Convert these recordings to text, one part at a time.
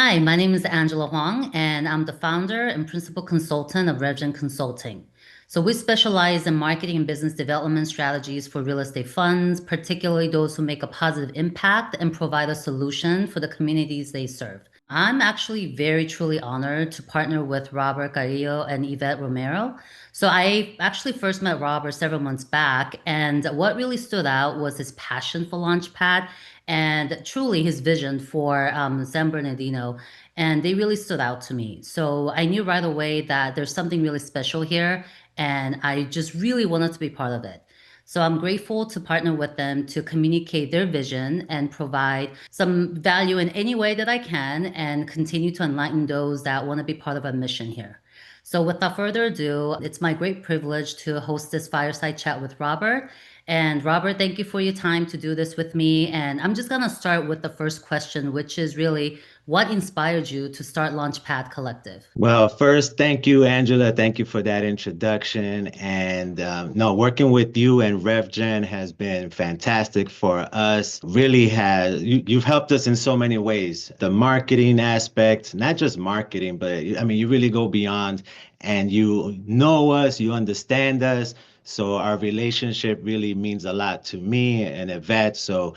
Hi, my name is Angela Huang, and I'm the founder and principal consultant of Revgen Consulting. So we specialize in marketing and business development strategies for real estate funds, particularly those who make a positive impact and provide a solution for the communities they serve. I'm actually very truly honored to partner with Robert Carrillo and Yvette Romero. So I actually first met Robert several months back, and what really stood out was his passion for Launchpad and truly his vision for San Bernardino. And they really stood out to me. So I knew right away that there's something really special here, and I just really wanted to be part of it. So I'm grateful to partner with them to communicate their vision and provide some value in any way that I can and continue to enlighten those that want to be part of our mission here. So without further ado, it's my great privilege to host this fireside chat with Robert. And Robert, thank you for your time to do this with me. And I'm just going to start with the first question, which is really what inspired you to start Launchpad Collective? Well, first, thank you, Angela. Thank you for that introduction. And no, working with you and RevGen has been fantastic for us. Really you've helped us in so many ways. The marketing aspect, not just marketing, but I mean, you really go beyond and you know us, you understand us. So our relationship really means a lot to me and Yvette. So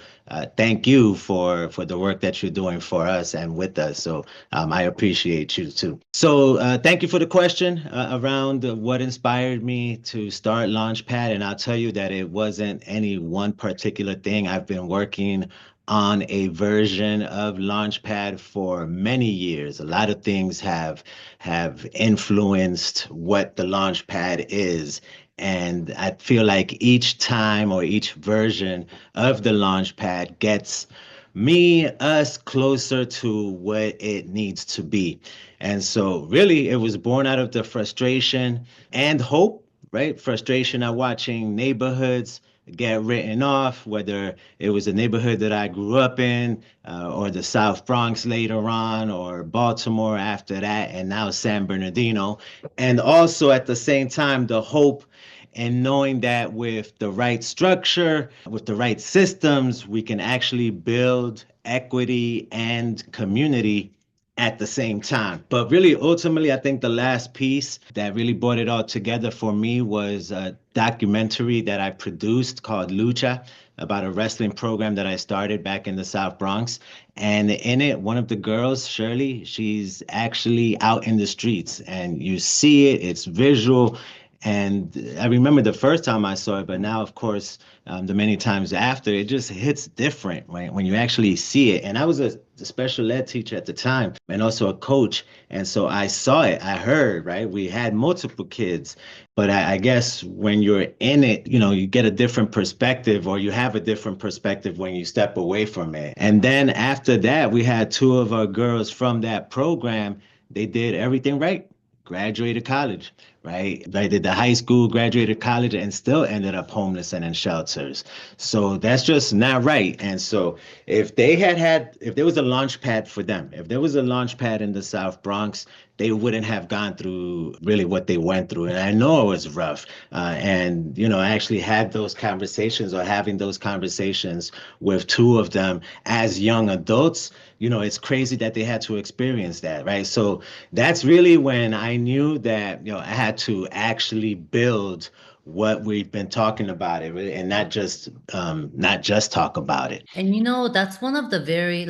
thank you for the work that you're doing for us and with us. So I appreciate you too. So thank you for the question around what inspired me to start Launchpad. And I'll tell you that it wasn't any one particular thing. I've been working on a version of Launchpad for many years. A lot of things have influenced what the Launchpad is. And I feel like each time or each version of the Launchpad gets us closer to what it needs to be. And so really it was born out of the frustration and hope, right? Frustration at watching neighborhoods get written off, whether it was a neighborhood that I grew up in, or the South Bronx later on, or Baltimore after that, and now San Bernardino. And also at the same time, the hope and knowing that with the right structure, with the right systems, we can actually build equity and community at the same time. But really, ultimately, I think the last piece that really brought it all together for me was a documentary that I produced called Lucha, about a wrestling program that I started back in the South Bronx. And in it, one of the girls, Shirley, she's actually out in the streets and you see it, it's visual. And I remember the first time I saw it, but now, of course, the many times after, it just hits different when you actually see it. And I was a special ed teacher at the time and also a coach. And so I saw it, I heard, right? We had multiple kids. But I guess when you're in it, you get a different perspective or you have a different perspective when you step away from it. And then after that, we had two of our girls from that program. They did everything right, graduated college, right? They did the high school, graduated college, and still ended up homeless and in shelters. So that's just not right. And so if there was a launch pad for them, if there was a launch pad in the South Bronx, they wouldn't have gone through really what they went through. And I know it was rough. I actually had those conversations or having those conversations with two of them as young adults. It's crazy that they had to experience that, right? So that's really when I knew that, I had to actually build what we've been talking about it and not just talk about it. And that's one of the very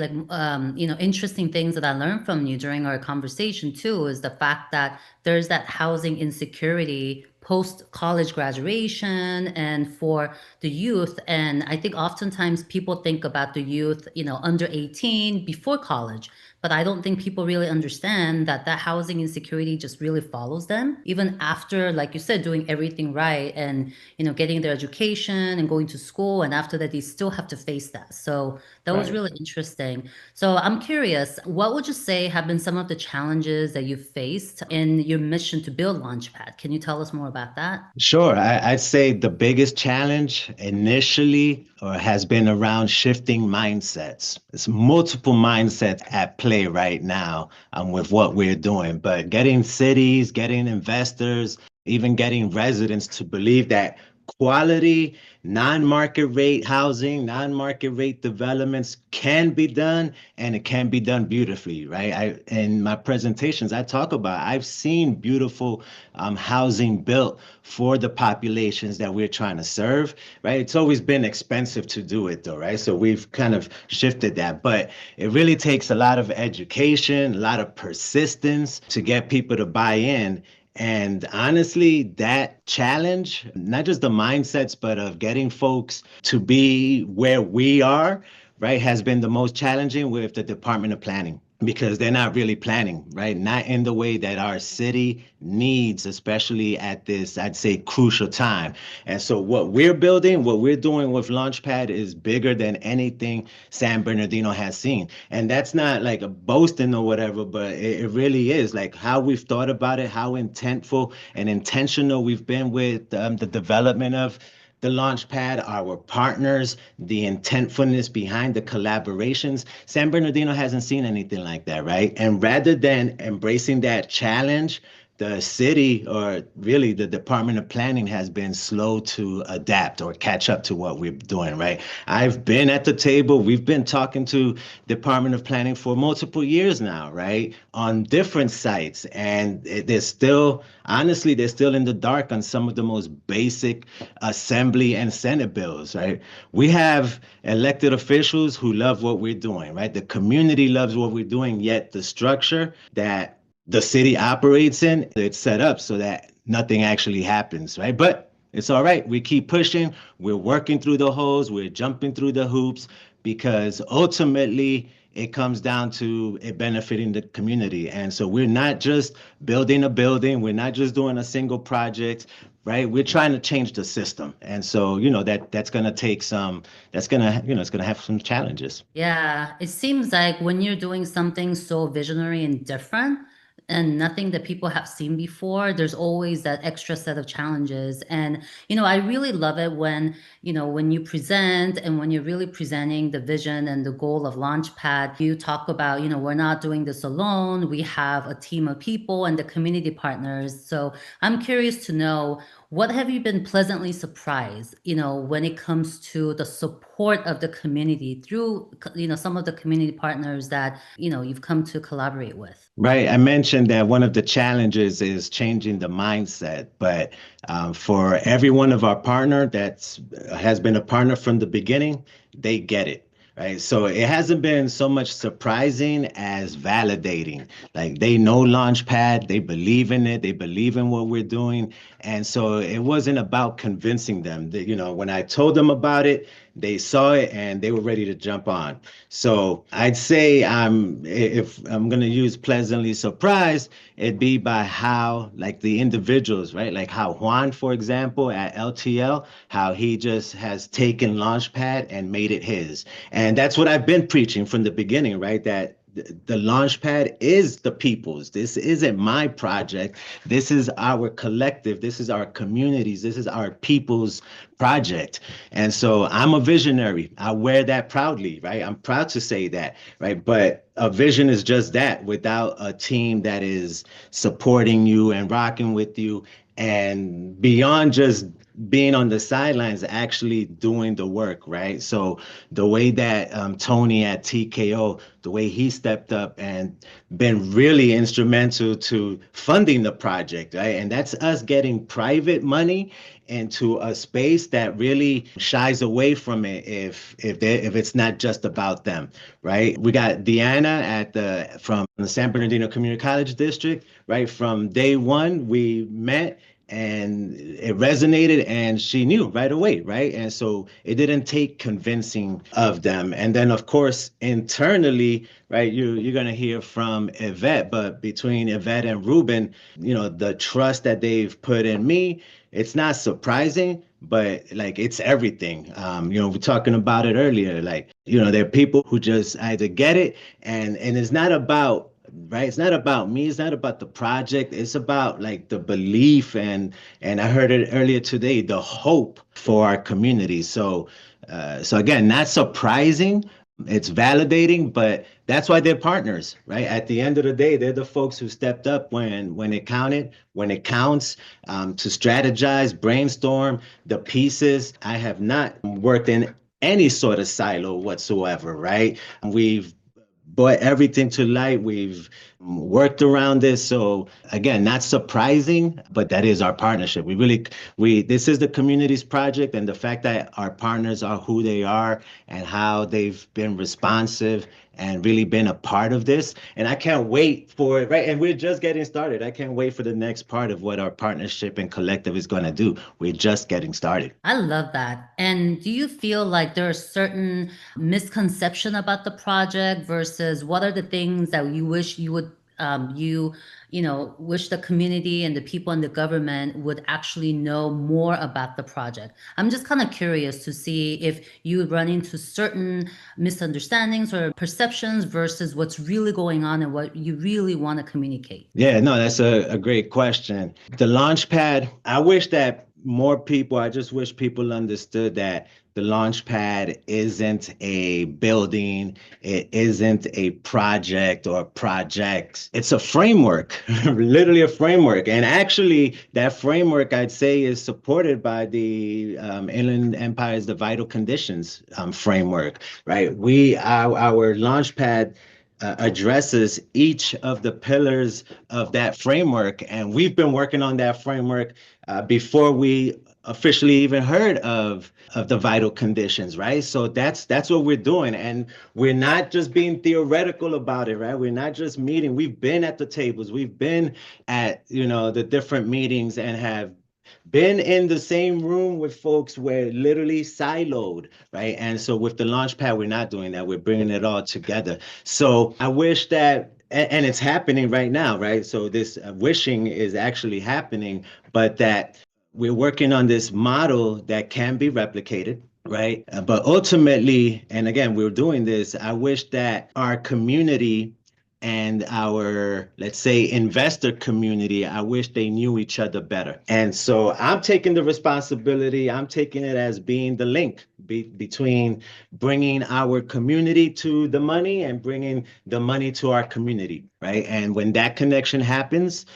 interesting things that I learned from you during our conversation too, is the fact that there's that housing insecurity post college graduation and for the youth. And I think oftentimes people think about the youth, under 18 before college. But I don't think people really understand that housing insecurity just really follows them even after, like you said, doing everything right and getting their education and going to school. And after that, they still have to face that. So that was Right. really interesting. So I'm curious, what would you say have been some of the challenges that you faced in your mission to build Launchpad? Can you tell us more about that? Sure. I'd say the biggest challenge initially or has been around shifting mindsets. It's multiple mindsets at play right now with what we're doing, but getting cities, getting investors, even getting residents to believe that quality, non-market rate housing, non-market rate developments can be done, and it can be done beautifully, right? In my presentations, I talk about I've seen beautiful housing built for the populations that we're trying to serve, right? It's always been expensive to do it though, right? So we've kind of shifted that, but it really takes a lot of education, a lot of persistence to get people to buy in. And honestly, that challenge, not just the mindsets, but of getting folks to be where we are, right, has been the most challenging with the Department of Planning because they're not really planning, right? Not in the way that our city needs, especially at this, I'd say, crucial time. And so what we're building, what we're doing with Launchpad is bigger than anything San Bernardino has seen. And that's not like a boasting or whatever, but it really is like how we've thought about it, how intentful and intentional we've been with the development of the launch pad, our partners, the intentfulness behind the collaborations. San Bernardino hasn't seen anything like that, right? And rather than embracing that challenge, the city or really the Department of Planning has been slow to adapt or catch up to what we're doing, right? I've been at the table. We've been talking to Department of Planning for multiple years now, right? On different sites. And they're still, honestly, they're still in the dark on some of the most basic Assembly and Senate bills, right? We have elected officials who love what we're doing, right? The community loves what we're doing, yet the structure that the city operates in, it's set up so that nothing actually happens, right? But it's all right. We keep pushing. We're working through the holes. We're jumping through the hoops because ultimately it comes down to it benefiting the community. And so we're not just building a building. We're not just doing a single project, right? We're trying to change the system. And so, that's going to take some, that's going to, it's going to have some challenges. Yeah, it seems like when you're doing something so visionary and different and nothing that people have seen before, there's always that extra set of challenges. And, I really love it when, when you present and when you're really presenting the vision and the goal of Launchpad, you talk about, we're not doing this alone. We have a team of people and the community partners. So I'm curious to know, what have you been pleasantly surprised, when it comes to the support of the community through, some of the community partners that, you've come to collaborate with? Right. I mentioned that one of the challenges is changing the mindset, but for every one of our partner that's has been a partner from the beginning, they get it. Right. So it hasn't been so much surprising as validating. Like they know Launchpad, they believe in it, they believe in what we're doing. And so it wasn't about convincing them that, when I told them about it, they saw it and they were ready to jump on. So I'd say if I'm gonna use pleasantly surprised, it'd be by how like the individuals, right? Like how Juan, for example, at LTL, how he just has taken Launchpad and made it his. And that's what I've been preaching from the beginning, right? That the Launchpad is the people's. This isn't my project. This is our collective. This is our communities. This is our people's project. And so I'm a visionary. I wear that proudly, right? I'm proud to say that, right? But a vision is just that without a team that is supporting you and rocking with you and beyond just being on the sidelines, actually doing the work, right? So the way that Tony at TKO, the way he stepped up and been really instrumental to funding the project, right? And that's us getting private money into a space that really shies away from it if it's not just about them, right? We got Deanna from the San Bernardino Community College District, right? From day one, we met and it resonated and she knew right away, right? And so it didn't take convincing of them. And then of course internally, right, you're going to hear from Yvette, but between Yvette and Ruben, the trust that they've put in me, it's not surprising, but like it's everything. We're talking about it earlier, like, there are people who just either get it and it's not about, right? It's not about me. It's not about the project. It's about like the belief and I heard it earlier today, the hope for our community. So again, not surprising, It's validating, but that's why they're partners, right? At the end of the day, they're the folks who stepped up when it counted, when it counts, to strategize, brainstorm the pieces. I have not worked in any sort of silo whatsoever, right? We've brought everything to light. We've worked around this. So again, not surprising, but that is our partnership. We this is the community's project, and the fact that our partners are who they are and how they've been responsive and really been a part of this. And I can't wait for it, right? And we're just getting started. I can't wait for the next part of what our partnership and collective is going to do. We're just getting started. I love that. And do you feel like there are certain misconception about the project versus what are the things that you wish you would wish the community and the people in the government would actually know more about the project? I'm just kind of curious to see if you would run into certain misunderstandings or perceptions versus what's really going on and what you really want to communicate. Yeah, no, that's a great question. The launch pad, I just wish people understood that the launch pad isn't a building, it isn't a project or projects. It's a framework, literally a framework. And actually, that framework, I'd say, is supported by the Inland Empire's The Vital Conditions framework, right? Our launch pad addresses each of the pillars of that framework. And we've been working on that framework before we officially even heard of the vital conditions, right? So that's what we're doing. And we're not just being theoretical about it, right? We're not just meeting. We've been at the tables. We've been at, the different meetings and have been in the same room with folks where literally siloed, right? And so with the Launchpad, we're not doing that. We're bringing it all together. So I wish that, and it's happening right now, right? So this wishing is actually happening, but that we're working on this model that can be replicated, right? But ultimately, and again, we're doing this, I wish that our community and our, let's say, investor community, I wish they knew each other better. And so I'm taking the responsibility, I'm taking it as being the link between bringing our community to the money and bringing the money to our community, right? And when that connection happens,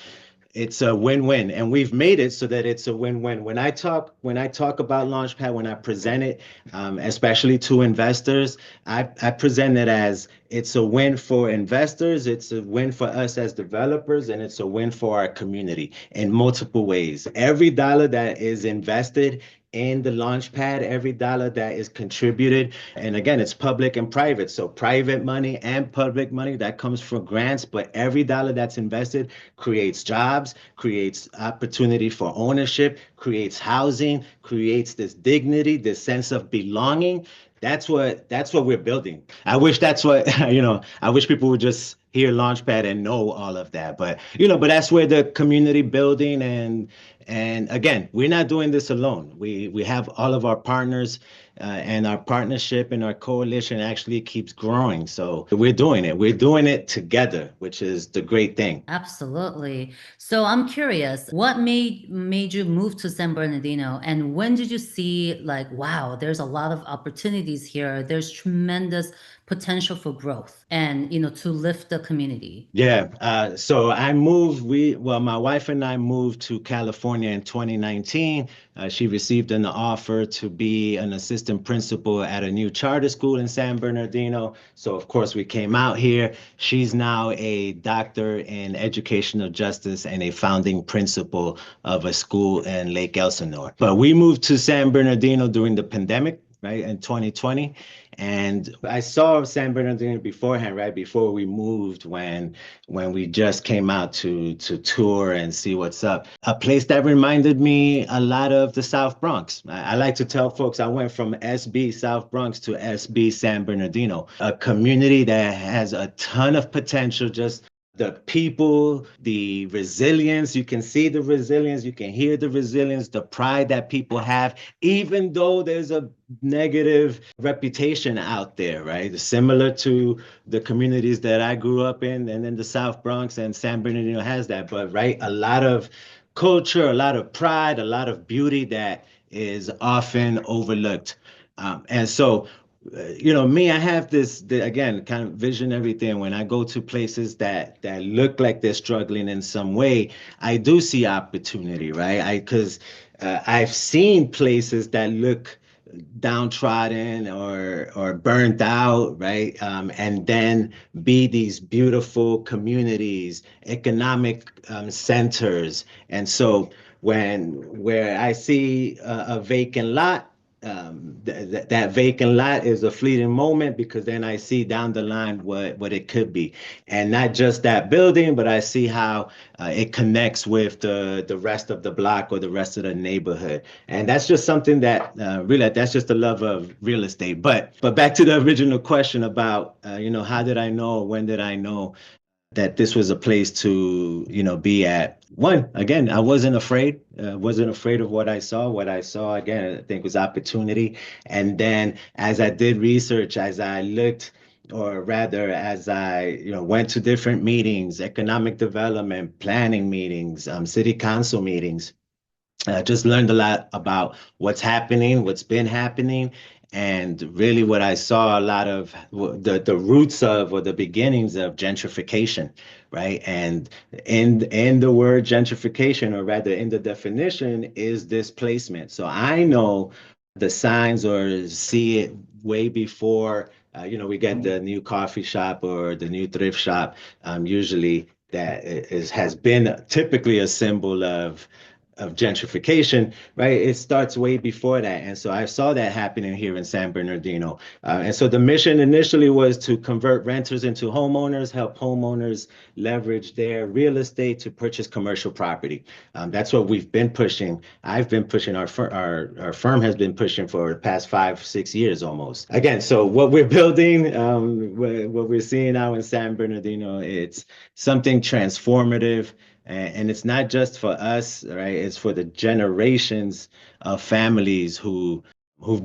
it's a win-win, and we've made it so that it's a win-win. When I talk about Launchpad, when I present it, especially to investors, I present it as it's a win for investors, it's a win for us as developers, and it's a win for our community in multiple ways. Every dollar that is invested in the Launchpad, every dollar that is contributed, and again, it's public and private. So private money and public money that comes from grants, but every dollar that's invested creates jobs, creates opportunity for ownership, creates housing, creates this dignity, this sense of belonging. That's what we're building. I wish that's what I wish people would just hear Launchpad and know all of that. But that's where the community building and again, we're not doing this alone. We have all of our partners, and our partnership and our coalition actually keeps growing. So we're doing it. We're doing it together, which is the great thing. Absolutely. So I'm curious, what made you move to San Bernardino, and when did you see like, wow, there's a lot of opportunities here. There's tremendous potential for growth and to lift the community. Yeah. So my wife and I moved to California in 2019. She received an offer to be an assistant principal at a new charter school in San Bernardino. So of course we came out here. She's now a doctor in educational justice and a founding principal of a school in Lake Elsinore. But we moved to San Bernardino during the pandemic, right, in 2020. And I saw San Bernardino beforehand, right before we moved, when we just came out to tour and see what's up. A place that reminded me a lot of the South Bronx. I like to tell folks I went from SB South Bronx to SB San Bernardino, a community that has a ton of potential, just the people, the resilience, you can see the resilience, you can hear the resilience, the pride that people have, even though there's a negative reputation out there, right? Similar to the communities that I grew up in, and then the South Bronx and San Bernardino has that, but right, a lot of culture, a lot of pride, a lot of beauty that is often overlooked. And so me, I have again, kind of visionary thing. When I go to places that look like they're struggling in some way, I do see opportunity, right? Because I've seen places that look downtrodden or burnt out, right? And then be these beautiful communities, economic centers. And so where I see a vacant lot, that vacant lot is a fleeting moment, because then I see down the line what it could be, and not just that building, but I see how it connects with the rest of the block or the rest of the neighborhood, and that's just something that really, that's just the love of real estate. But back to the original question about how did I know, when did I know that this was a place to, be at. One, again, I wasn't afraid of what I saw. What I saw, again, I think was opportunity. And then as I did research, as I looked, or rather, as I, went to different meetings, economic development, planning meetings, city council meetings, I just learned a lot about what's happening, what's been happening, and really what I saw a lot of the roots of, or the beginnings of, gentrification, right? And in the word gentrification, or rather in the definition, is displacement. So I know the signs, or see it way before we get the new coffee shop or the new thrift shop. Usually that has been typically a symbol of gentrification, right? It starts way before that. And so I saw that happening here in San Bernardino. And so the mission initially was to convert renters into homeowners, help homeowners leverage their real estate to purchase commercial property. That's what we've been pushing. I've been pushing, our firm has been pushing for the past 5, 6 years almost. Again, so what we're building, what we're seeing now in San Bernardino, it's something transformative. And it's not just for us, right? It's for the generations of families who've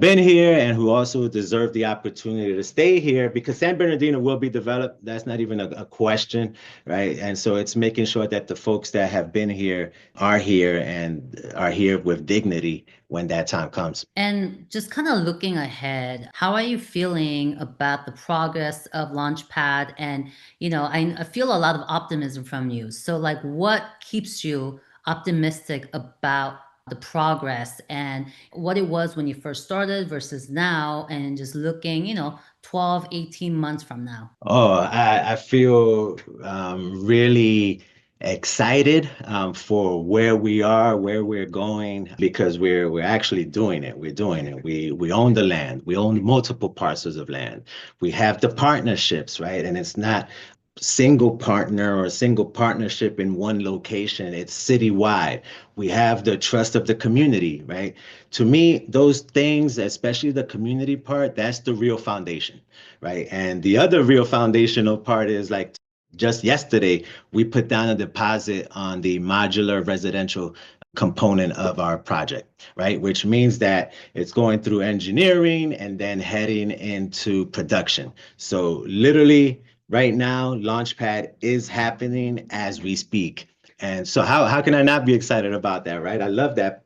been here and who also deserve the opportunity to stay here, because San Bernardino will be developed. That's not even a question, right? And so it's making sure that the folks that have been here and are here with dignity when that time comes. And just kind of looking ahead, how are you feeling about the progress of Launchpad? And, I feel a lot of optimism from you. So, like, what keeps you optimistic about the progress and what it was when you first started versus now, and just looking, 12, 18 months from now? Oh, I feel really excited for where we are, where we're going, because we're actually doing it. We're doing it. We own the land. We own multiple parcels of land. We have the partnerships, right? And it's not single partner or a single partnership in one location. It's citywide. We have the trust of the community, right? To me, those things, especially the community part, that's the real foundation, right? And the other real foundational part is, like, just yesterday, we put down a deposit on the modular residential component of our project, right? Which means that it's going through engineering and then heading into production. So literally right now, Launchpad is happening as we speak. And so how can I not be excited about that, right? I love that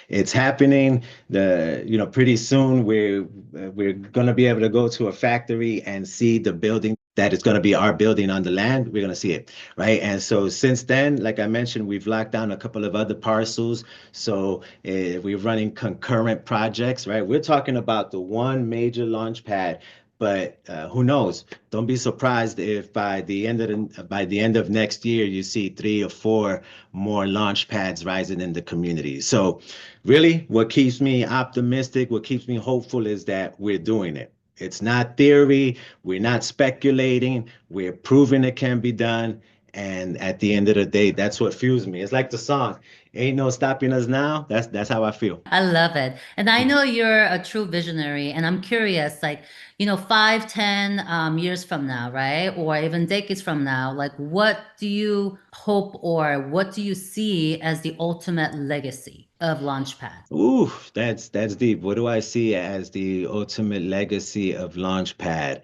it's happening. Pretty soon we're going to be able to go to a factory and see the building that is going to be our building on the land. We're going to see it, right? And so since then, like I mentioned, we've locked down a couple of other parcels. So we're running concurrent projects, right? We're talking about the one major launch pad, but who knows? Don't be surprised if by the end of next year you see 3 or 4 more launch pads rising in the community. So, really, what keeps me optimistic, what keeps me hopeful, is that we're doing it. It's not theory. We're not speculating. We're proving it can be done. And at the end of the day, that's what fuels me. It's like the song, "Ain't no stopping us now." That's how I feel. I love it. And I know you're a true visionary, and I'm curious, like, 5, 10 years from now, right? Or even decades from now, like, what do you hope, or what do you see as the ultimate legacy of Launchpad? Ooh, that's deep. What do I see as the ultimate legacy of Launchpad?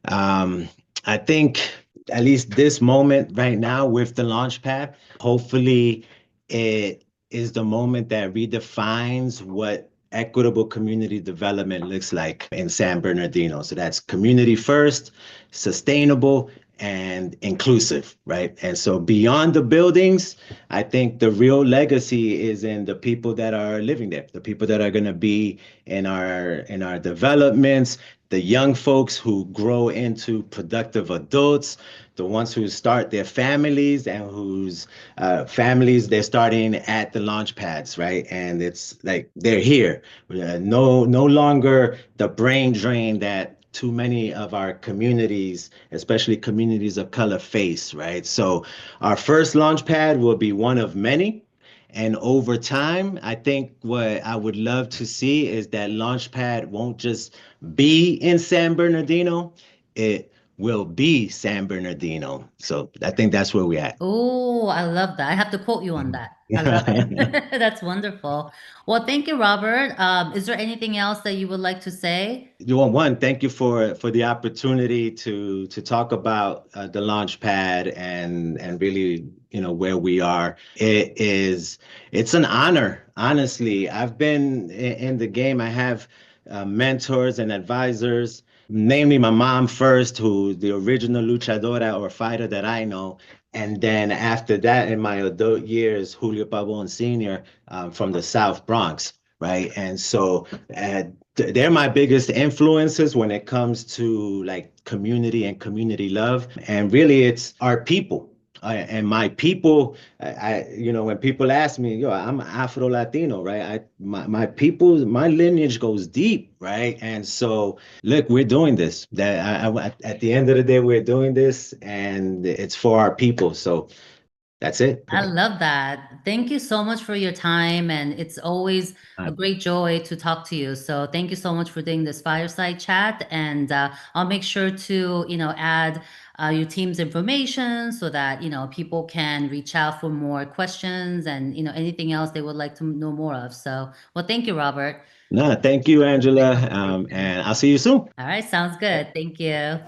Um, I think at least this moment right now with the Launchpad, hopefully it is the moment that redefines what equitable community development looks like in San Bernardino. So that's community first, sustainable, and inclusive, right? And so beyond the buildings, I think the real legacy is in the people that are living there, the people that are going to be in our developments, the young folks who grow into productive adults, the ones who start their families and whose families they're starting at the launch pads, right? And it's like they're here. No longer the brain drain that too many of our communities, especially communities of color, face, right? So our first launch pad will be one of many. And over time, I think what I would love to see is that Launchpad won't just be in San Bernardino, it will be San Bernardino. So I think that's where we're at. Oh, I love that. I have to quote you on that. I love it. That's wonderful. Well, thank you, Robert. Is there anything else that you would like to say? One, thank you for the opportunity to talk about the launch pad and really, where we are. It's an honor. Honestly, I've been in the game. I have mentors and advisors, namely my mom first, who's the original luchadora or fighter that I know. And then after that, in my adult years, Julio Pavon Sr. From the South Bronx, right? And so they're my biggest influences when it comes to like community and community love. And really, it's our people. And my people, when people ask me, I'm Afro-Latino, right? My people, my lineage goes deep, right? And so, look, we're doing this. At the end of the day, we're doing this, and it's for our people. So that's it. I love that. Thank you so much for your time. And it's always a great joy to talk to you. So thank you so much for doing this fireside chat. And I'll make sure to, add your team's information so that, people can reach out for more questions and, anything else they would like to know more of. So, well, thank you, Robert. No, thank you, Angela. And I'll see you soon. All right. Sounds good. Thank you.